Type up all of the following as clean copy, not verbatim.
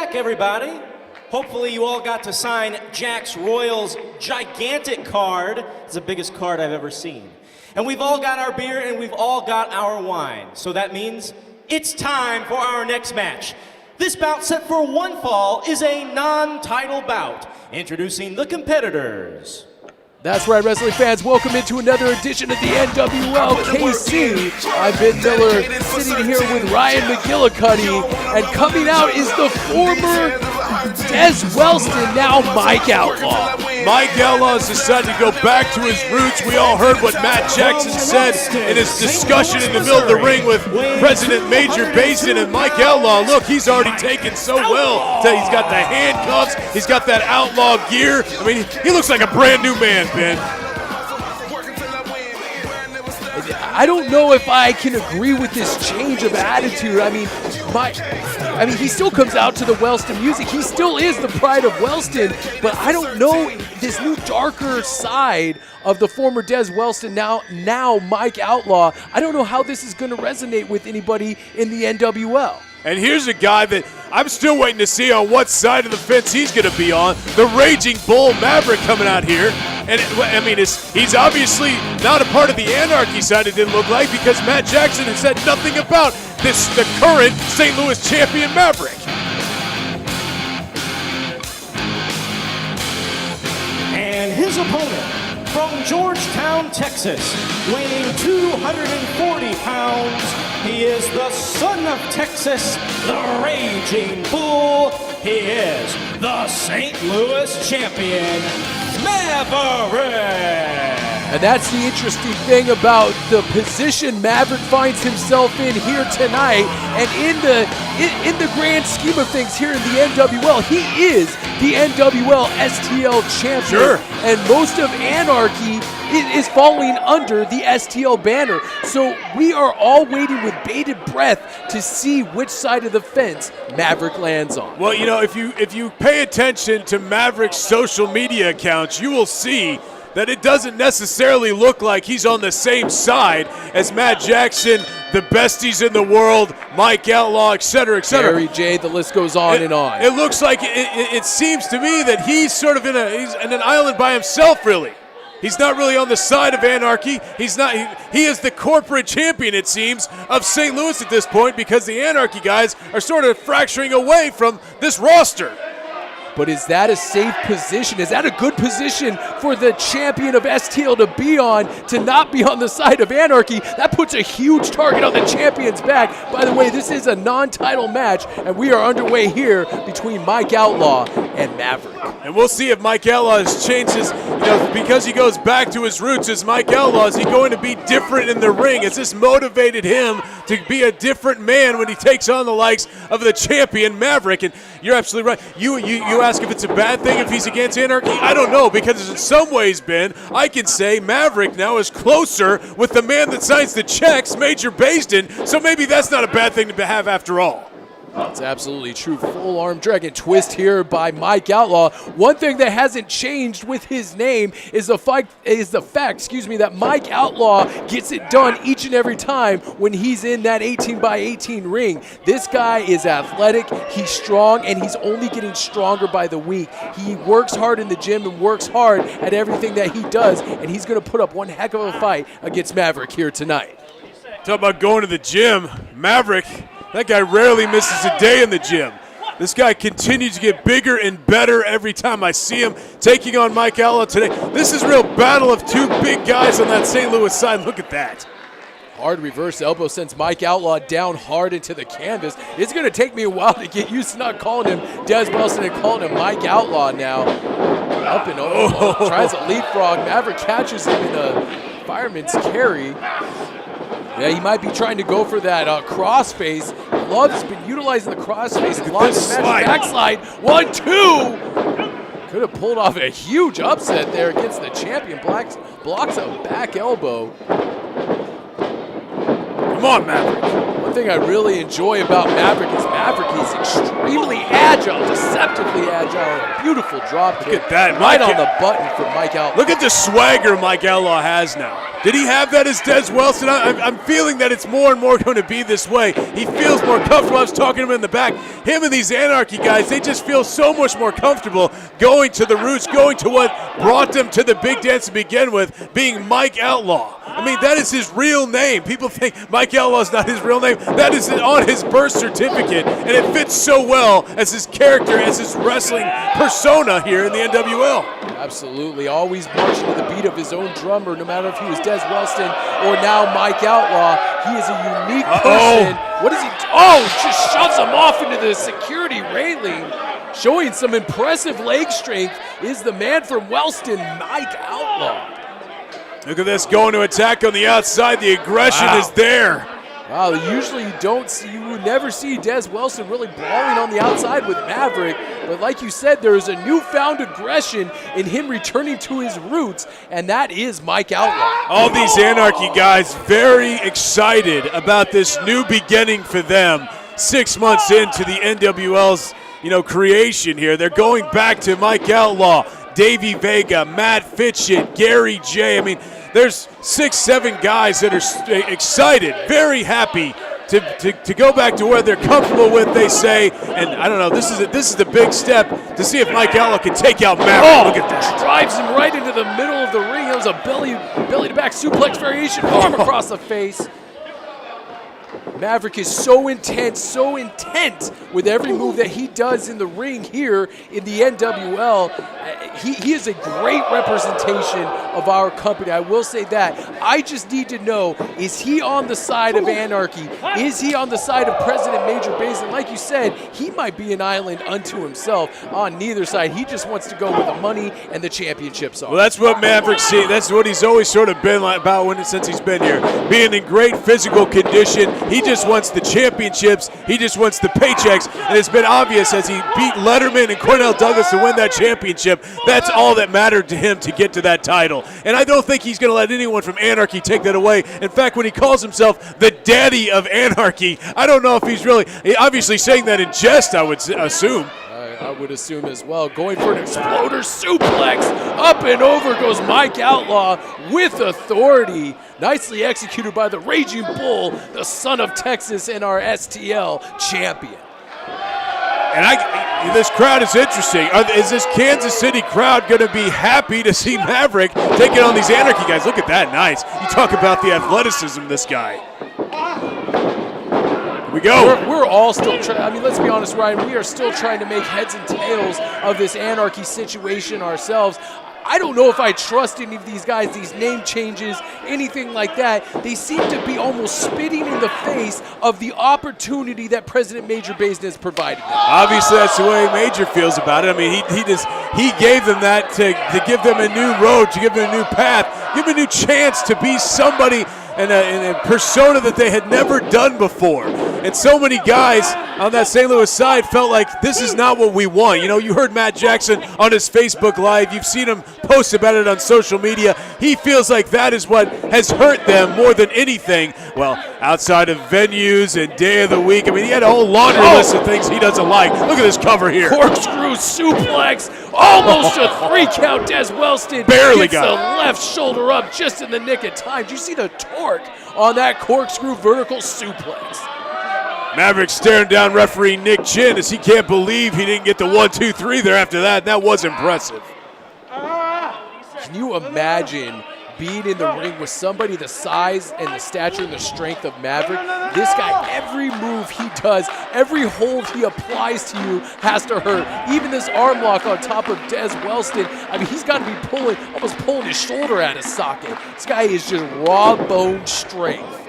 back, everybody. Hopefully you all got to sign Jack's Royals gigantic card. It's the biggest card I've ever seen. And we've all got our beer and we've all got our wine. So that means it's time for our next match. This bout set for one fall is a non-title bout. Introducing the competitors. That's right, wrestling fans. Welcome into another edition of the NWL KC. I'm Ben Miller, sitting here with Ryan McGillicuddy, and coming out is the former Des Wellston, now Mike Outlaw. Mike Outlaw has decided to go back to his roots. We all heard what Matt Jackson said in his discussion in the middle of the ring with President Major Basin, and Mike Outlaw, look, he's already taken so well. He's got the handcuffs, he's got that Outlaw gear. I mean, he looks like a brand new man, Ben. I don't know if I can agree with this change of attitude. I mean, he still comes out to the Wellston music. He still is the pride of Wellston, but I don't know this new darker side of the former Des Wellston, now Mike Outlaw. I don't know how this is going to resonate with anybody in the NWL. And here's a guy that I'm still waiting to see on what side of the fence he's going to be on. The Raging Bull Maverick coming out here. And he's obviously not a part of the Anarchy side, it didn't look like, because Matt Jackson has said nothing about the current St. Louis champion Maverick. And his opponent, from Georgetown, Texas, weighing 240 pounds, he is the son of Texas, the Raging Bull. He is the St. Louis champion, Maverick. And that's the interesting thing about the position Maverick finds himself in here tonight. And in the grand scheme of things here in the NWL, he is the NWL STL champion. Sure. And most of Anarchy is falling under the STL banner. So we are all waiting with bated breath to see which side of the fence Maverick lands on. Well, you know, if you pay attention to Maverick's social media accounts, you will see that it doesn't necessarily look like he's on the same side as Matt Jackson, the besties in the world, Mike Outlaw, et cetera, et cetera. Mary J, the list goes on and on. It looks like, it seems to me that he's sort of he's in an island by himself, really. He's not really on the side of Anarchy. He is the corporate champion, it seems, of St. Louis at this point, because the Anarchy guys are sort of fracturing away from this roster. But is that a safe position? Is that a good position for the champion of STL to be on, to not be on the side of Anarchy? That puts a huge target on the champion's back. By the way, this is a non-title match, and we are underway here between Mike Outlaw and Maverick. And we'll see if Mike Outlaw has changed his, because he goes back to his roots as Mike Outlaw, is he going to be different in the ring? Has this motivated him to be a different man when he takes on the likes of the champion Maverick? And you're absolutely right. You ask if it's a bad thing if he's against Anarchy. I don't know, because in some ways, Ben, I can say Maverick now is closer with the man that signs the checks, Major Basin, so maybe that's not a bad thing to have after all. That's absolutely true. Full arm dragon twist here by Mike Outlaw. One thing that hasn't changed with his name is the fact that Mike Outlaw gets it done each and every time when he's in that 18x18 ring. This guy is athletic, he's strong, and he's only getting stronger by the week. He works hard in the gym and works hard at everything that he does, and he's going to put up one heck of a fight against Maverick here tonight. Talk about going to the gym. Maverick, that guy rarely misses a day in the gym. This guy continues to get bigger and better every time I see him taking on Mike Outlaw today. This is a real battle of two big guys on that St. Louis side. Look at that. Hard reverse elbow sends Mike Outlaw down hard into the canvas. It's going to take me a while to get used to not calling him Des Wellston and calling him Mike Outlaw now. Up and over. Tries a leapfrog. Maverick catches him in a fireman's carry. Yeah, he might be trying to go for that crossface. Love's been utilizing the crossface. Backslide. 1-2. Could have pulled off a huge upset there against the champion. Blocks a back elbow. Come on, Maverick. One thing I really enjoy about Maverick is extremely agile, deceptively agile. Beautiful drop kick. Look at that. Right on the button for Mike Outlaw. Look at the swagger Mike Outlaw has now. Did he have that as Des Welston? I'm feeling that it's more and more going to be this way. He feels more comfortable. I was talking to him in the back. Him and these Anarchy guys, they just feel so much more comfortable going to the roots, going to what brought them to the big dance to begin with, being Mike Outlaw. I mean, that is his real name. People think Mike Outlaw is not his real name. That is on his birth certificate, and it fits so well as his character, as his wrestling persona here in the NWL. Absolutely, always marching to the beat of his own drummer, no matter if he was Des Welston or now Mike Outlaw. He is a unique person. What does he do? Oh, just shoves him off into the security railing. Showing some impressive leg strength is the man from Welston, Mike Outlaw. Look at this, going to attack on the outside. The aggression is there. Wow, usually you would never see Des Welston really brawling on the outside with Maverick, but like you said, there is a newfound aggression in him returning to his roots, and that is Mike Outlaw. All these Anarchy guys very excited about this new beginning for them. 6 months into the NWL's creation here. They're going back to Mike Outlaw, Davey Vega, Matt Fitchett, Gary J. I mean, there's 6, 7 guys that are excited, very happy to go back to where they're comfortable with, they say. And I don't know, this is the big step to see if Mike Outlaw can take out Maverick. Look at that. Drives him right into the middle of the ring. That was a belly to back suplex variation, arm across the face. Maverick is so intent with every move that he does in the ring here in the NWL. He is a great representation of our company. I will say that. I just need to know, is he on the side of Anarchy? Is he on the side of President Major Basin? Like you said, he might be an island unto himself on neither side. He just wants to go where the money and the championships are. Well, that's what Maverick sees. That's what he's always sort of been like since he's been here. Being in great physical condition. He just wants the championships. He just wants the paychecks. And it's been obvious as he beat Letterman and Cornell Douglas to win that championship. That's all that mattered to him to get to that title. And I don't think he's going to let anyone from Anarchy take that away. In fact, when he calls himself the daddy of Anarchy, I don't know if he's really, obviously saying that in jest, I would assume. I would assume as well. Going for an exploder suplex. Up and over goes Mike Outlaw with authority. Nicely executed by the Raging Bull, the son of Texas and our STL champion. And this crowd is interesting. Is this Kansas City crowd going to be happy to see Maverick taking on these Anarchy guys? Look at that, nice. You talk about the athleticism of this guy. Here we go. We're all still trying. I mean, let's be honest, Ryan. We are still trying to make heads and tails of this Anarchy situation ourselves. I don't know if I trust any of these guys, these name changes, anything like that. They seem to be almost spitting in the face of the opportunity that President Major Basin has provided them. Obviously, that's the way Major feels about it. I mean, he gave them that to give them a new road, to give them a new path, give them a new chance to be somebody in a persona that they had never done before. And so many guys on that St. Louis side felt like this is not what we want. You know, you heard Matt Jackson on his Facebook Live. You've seen him post about it on social media. He feels like that is what has hurt them more than anything. Well, outside of venues and day of the week, I mean, he had a whole laundry list of things he doesn't like. Look at this cover here. Corkscrew suplex, almost a 3 count. Des Welston barely gets got the left shoulder up just in the nick of time. Do you see the torque on that corkscrew vertical suplex? Maverick staring down referee Nick Chin as he can't believe he didn't get the 1, 2, 3 there after that. That was impressive. Can you imagine being in the ring with somebody the size and the stature and the strength of Maverick? This guy, every move he does, every hold he applies to you has to hurt. Even this arm lock on top of Des Welston, I mean, he's got to be almost pulling his shoulder out of socket. This guy is just raw bone strength.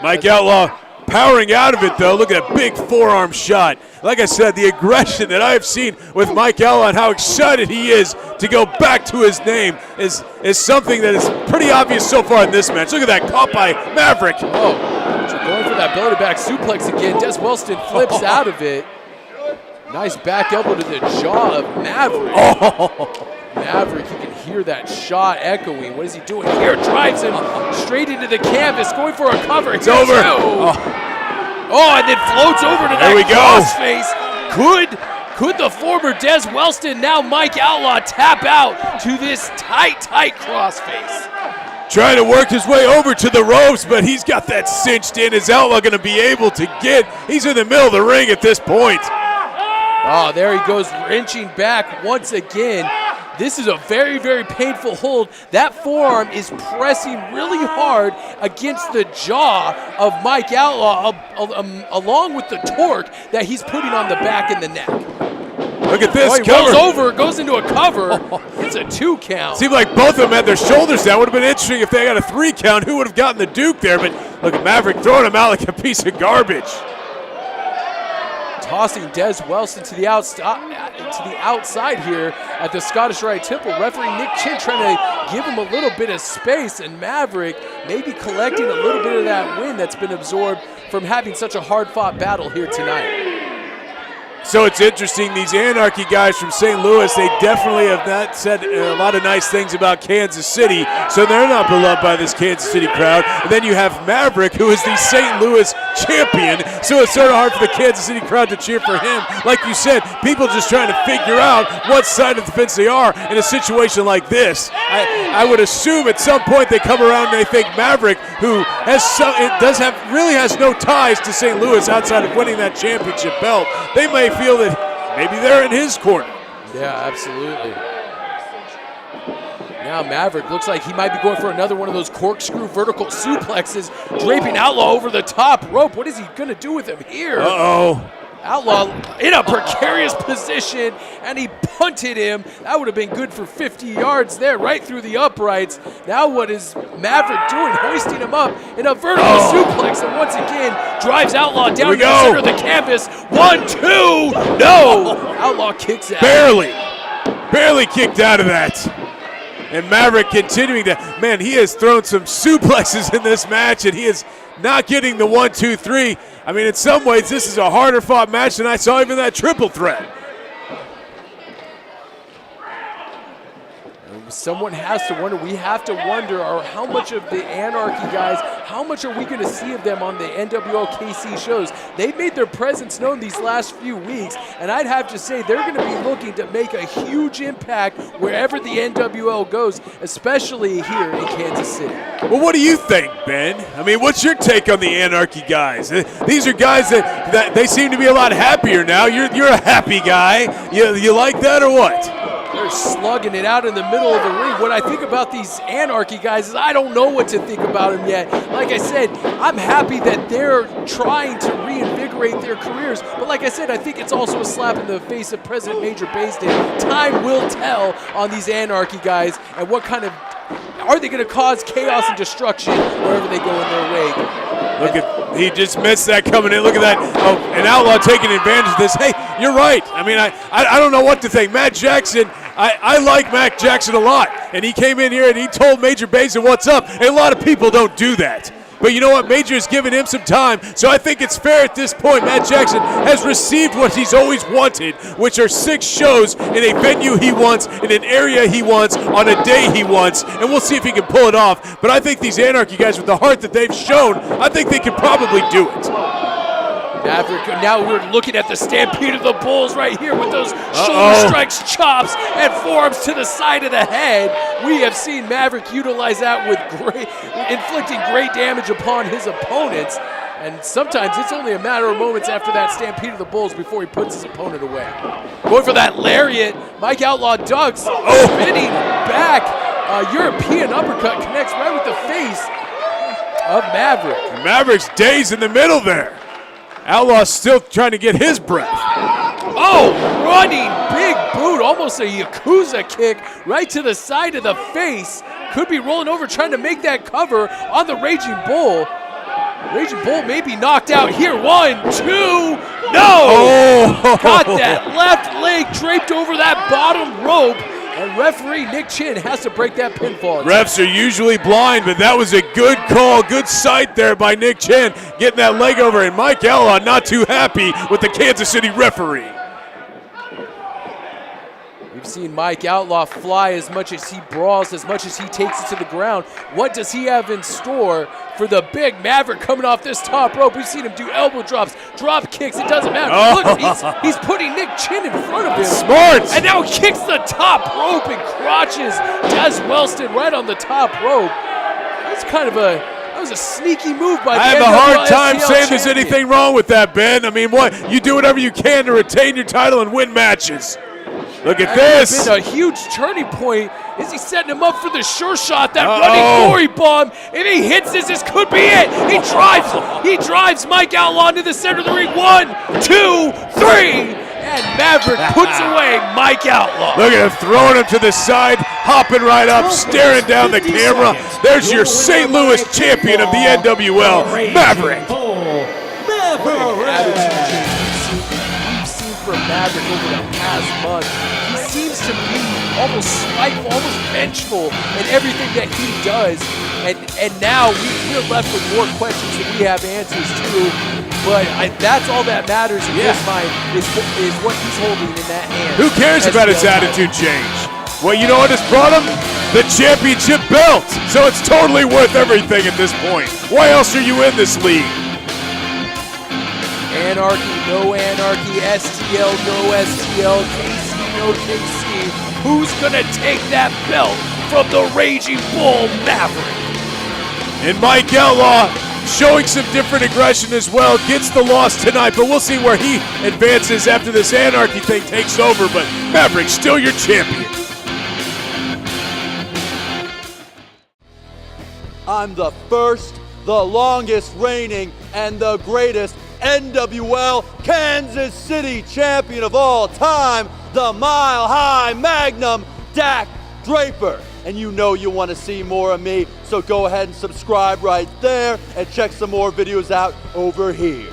Mike Outlaw powering out of it, though. Look at that big forearm shot. Like I said, the aggression that I have seen with Mike Outlaw and how excited he is to go back to his name is something that is pretty obvious so far in this match. Look at that caught by Maverick. Oh, so going for that belly to back suplex again. Des Welston flips out of it. Nice back elbow to the jaw of Maverick. Maverick, you can hear that shot echoing. What is he doing here? Drives him straight into the canvas, going for a cover. It's over. And then floats over to that crossface. Could the former Des Welston, now Mike Outlaw, tap out to this tight crossface? trying to work his way over to the ropes, but he's got that cinched in. Is Outlaw going to be able to get? He's in the middle of the ring at this point. Oh, there he goes, wrenching back once again. This is a very, very painful hold. That forearm is pressing really hard against the jaw of Mike Outlaw, along with the torque that he's putting on the back and the neck. Look at this he cover. rolls over, goes into a cover. It's a 2 count. Seemed like both of them had their shoulders down. Would have been interesting if they got a 3 count. Who would have gotten the Duke there? But look at Maverick throwing him out like a piece of garbage. Tossing Des Welston to the outside here at the Scottish Rite Temple. Referee Nick Chin trying to give him a little bit of space, and Maverick maybe collecting a little bit of that wind that's been absorbed from having such a hard-fought battle here tonight. So it's interesting, these Anarchy guys from St. Louis, they definitely have not said a lot of nice things about Kansas City, so they're not beloved by this Kansas City crowd. And then you have Maverick, who is the St. Louis champion, so it's sort of hard for the Kansas City crowd to cheer for him. Like you said, people just trying to figure out what side of the fence they are in a situation like this. I would assume at some point they come around and they think Maverick, who really has no ties to St. Louis outside of winning that championship belt, they may feel that maybe they're in his corner. Yeah, absolutely. Now Maverick looks like he might be going for another one of those corkscrew vertical suplexes, draping Outlaw over the top rope. What is he going to do with him here? Uh-oh. Outlaw in a precarious position, and he punted him. That would have been good for 50 yards there, right through the uprights. Now what is Maverick doing? Hoisting him up in a vertical suplex, and once again drives Outlaw down to the center of the canvas. 1, 2, no! Outlaw kicks out. Barely kicked out of that. And Maverick continuing to, man, he has thrown some suplexes in this match, and he is not getting the 1, 2, 3. I mean, in some ways, this is a harder fought match than I saw even that triple threat. Someone has to wonder, we have to wonder, how much of the Anarchy guys, how much are we going to see of them on the NWL KC shows? They've made their presence known these last few weeks, and I'd have to say they're going to be looking to make a huge impact wherever the NWL goes, especially here in Kansas City. Well, what do you think, Ben? I mean, what's your take on the Anarchy guys? These are guys that they seem to be a lot happier now. You're a happy guy. You like that or what? They're slugging it out in the middle of the ring. What I think about these Anarchy guys is I don't know what to think about them yet. Like I said, I'm happy that they're trying to reinvigorate their careers. But like I said, I think it's also a slap in the face of President Major Bayston. Time will tell on these Anarchy guys and what kind of, are they going to cause chaos and destruction wherever they go in their wake? He just missed that coming in. Look at that. Oh, an Outlaw taking advantage of this. Hey, you're right. I mean, I don't know what to think. Matt Jackson, I like Matt Jackson a lot. And he came in here and he told Major Basin what's up. And a lot of people don't do that. But you know what? Major has given him some time. So I think it's fair at this point. Matt Jackson has received what he's always wanted, which are 6 shows in a venue he wants, in an area he wants, on a day he wants. And we'll see if he can pull it off. But I think these Anarchy guys, with the heart that they've shown, I think they can probably do it. Maverick, now we're looking at the Stampede of the Bulls right here with those shoulder strikes, chops, and forearms to the side of the head. We have seen Maverick utilize that with inflicting great damage upon his opponents. And sometimes it's only a matter of moments after that Stampede of the Bulls before he puts his opponent away. Going for that lariat, Mike Outlaw ducks, spinning back. European uppercut connects right with the face of Maverick. Maverick's dazed in the middle there. Outlaw's still trying to get his breath. Oh, running big boot, almost a Yakuza kick right to the side of the face. Could be rolling over, trying to make that cover on the Raging Bull. Raging Bull may be knocked out here. 1, 2, no! Oh. Got that left leg draped over that bottom rope. And referee Nick Chin has to break that pinfall. Refs are usually blind, but that was a good call, good sight there by Nick Chin, getting that leg over, and Mike Outlaw not too happy with the Kansas City referee. We've seen Mike Outlaw fly as much as he brawls, as much as he takes it to the ground. What does he have in store for the big Maverick coming off this top rope? We've seen him do elbow drops, drop kicks, it doesn't matter. Look, he's putting Nick Chin in front of him. Smart! And now he kicks the top rope and crotches Des Welston right on the top rope. It's kind of that was a sneaky move by the I have a NWL hard time STL saying there's champion. anything wrong with that, Ben. I mean, what? You do whatever you can to retain your title and win matches. Look at this. It's been a huge turning point. Is he setting him up for the sure shot, that running glory bomb? If he hits this could be it. He drives Mike Outlaw into the center of the ring. 1, 2, 3. And Maverick puts away Mike Outlaw. Look at him throwing him to the side, hopping right up, staring down the camera. There's your St. Louis champion of the NWL, Maverick. We've seen from Maverick over the past month. He seems to be almost spiteful, almost vengeful in everything that he does. And now we're left with more questions than we have answers to. But that's all that matters in his mind is what he's holding in that hand. Who cares about his attitude change? Well, you know what has brought him? The championship belt. So it's totally worth everything at this point. Why else are you in this league? Anarchy, no anarchy, STL, no STL, KC, no KC. Who's gonna take that belt from the Raging Bull Maverick? And Mike Outlaw showing some different aggression as well, gets the loss tonight, but we'll see where he advances after this anarchy thing takes over. But Maverick, still your champion. I'm the first, the longest reigning, and the greatest NWL Kansas City champion of all time, the Mile High Magnum, Dak Draper. And you know you want to see more of me, so go ahead and subscribe right there and check some more videos out over here.